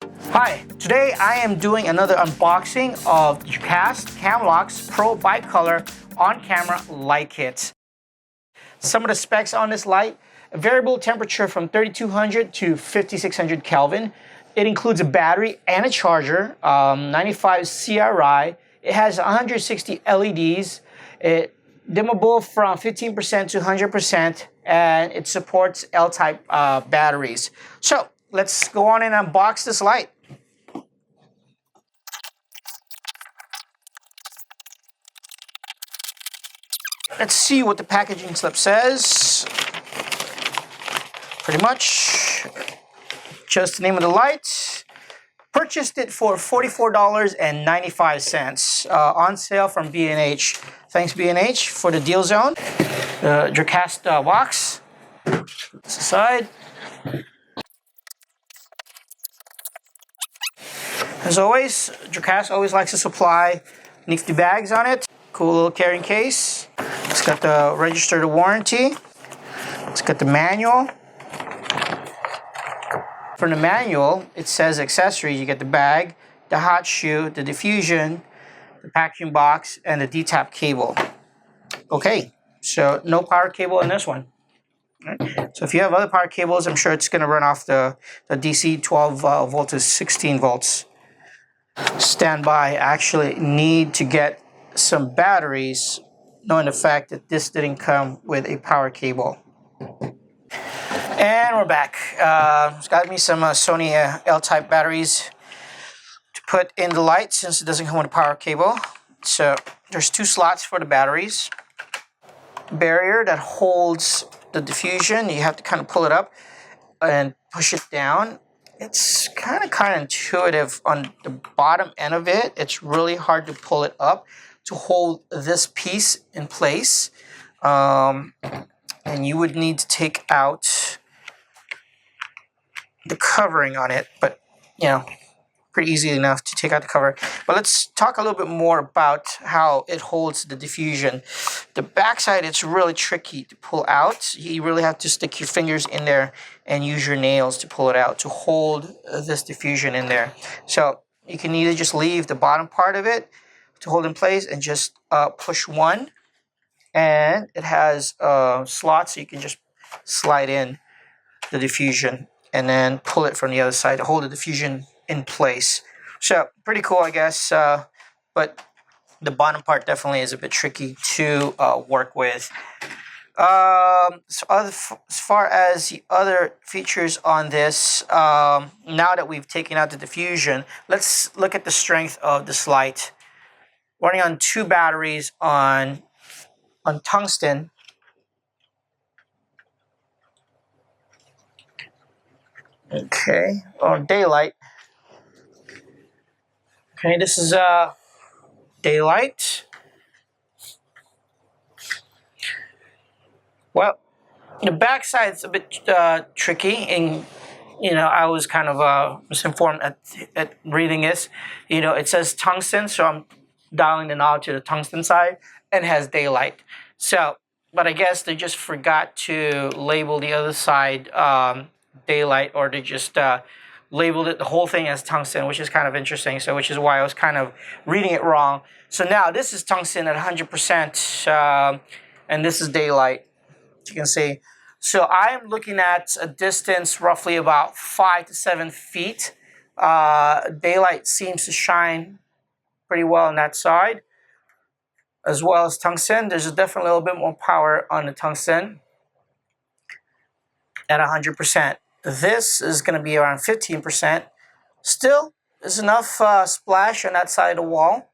Hi, today I am doing another unboxing of Dracast Camlux Pro Bicolor on-camera light kit. Some of the specs on this light: a variable temperature from 3200 to 5600 Kelvin. It includes a battery and a charger, 95 CRI. It has 160 LEDs. Dimmable from 15% to 100%, and it supports L-type batteries. So let's go on and unbox this light. Let's see what the packaging slip says. Pretty much just the name of the light. Purchased it for $44.95 on sale from B&H. Thanks B&H for the deal zone. The Dracast box. This aside. As always, Dracast always likes to supply nifty bags on it. Cool little carrying case. It's got the registered warranty. It's got the manual. From the manual, it says accessories. You get the bag, the hot shoe, the diffusion, the packaging box, and the D-tap cable. Okay, so no power cable in this one. Right. So if you have other power cables, I'm sure it's going to run off the DC 12 volt to 16 volts. Stand by. I actually need to get some batteries, knowing the fact that this didn't come with a power cable. And we're back. It's got me some Sony L-type batteries to put in the light since it doesn't come with a power cable. So there's two slots for the batteries. Barrier that holds the diffusion. You have to kind of pull it up and push it down. It's kind of intuitive on the bottom end of it. It's really hard to pull it up to hold this piece in place. And you would need to take out the covering on it, but you know, pretty easy enough to take out the cover. But let's talk a little bit more about how it holds the diffusion. The backside, it's really tricky to pull out. You really have to stick your fingers in there and use your nails to pull it out to hold this diffusion in there. So you can either just leave the bottom part of it to hold in place and just push one, and it has slots so you can just slide in the diffusion and then pull it from the other side to hold the diffusion in place. So pretty cool, I guess, but the bottom part definitely is a bit tricky to work with. So as far as the other features on this, now that we've taken out the diffusion, let's look at the strength of this light. Running on two batteries on tungsten. Okay, on daylight. Okay, this is daylight. Well, the back side's a bit tricky, and I was kind of misinformed at reading this. It says tungsten, so I'm dialing the knob to the tungsten side, and has daylight. So, but I guess they just forgot to label the other side daylight, or they just labeled it the whole thing as tungsten, which is kind of interesting. So, which is why I was kind of reading it wrong. So now this is tungsten at 100%, and this is daylight, as you can see. So I'm looking at a distance roughly about 5 to 7 feet. Daylight seems to shine pretty well on that side, as well as tungsten. There's definitely a little bit more power on the tungsten at 100%. This is going to be around 15%. Still, there's enough splash on that side of the wall.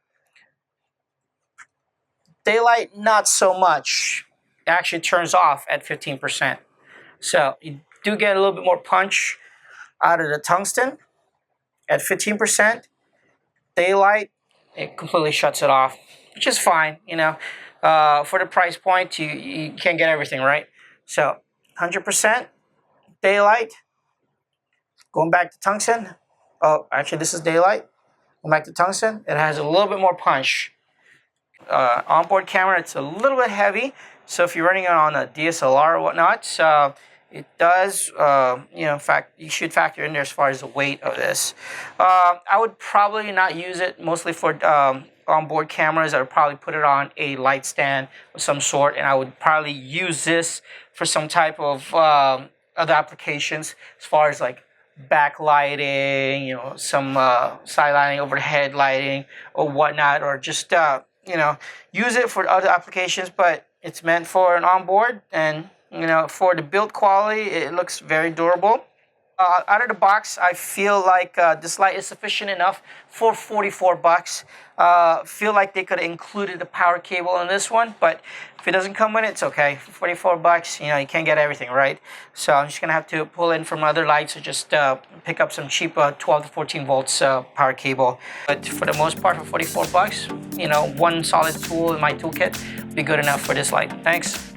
Daylight, not so much. It actually turns off at 15%. So you do get a little bit more punch out of the tungsten at 15%. Daylight, it completely shuts it off, which is fine. For the price point, you can't get everything, right? So 100% daylight. Going back to tungsten. Oh, actually, this is daylight. Going back to tungsten. It has a little bit more punch. Onboard camera, it's a little bit heavy. So if you're running it on a DSLR or whatnot, it does, in fact, you should factor in there as far as the weight of this. I would probably not use it mostly for onboard cameras. I would probably put it on a light stand of some sort, and I would probably use this for some type of other applications as far as like backlighting, some side lighting, overhead lighting, or whatnot, or just use it for other applications. But it's meant for an onboard, and for the build quality, it looks very durable. Out of the box, I feel like this light is sufficient enough for $44. Feel like they could have included the power cable in this one, but if it doesn't come with it, it's okay. For $44, you can't get everything, right? So I'm just gonna have to pull in from other lights, or just pick up some cheap 12 to 14 volts power cable. But for the most part, for $44, one solid tool in my toolkit will be good enough for this light. Thanks.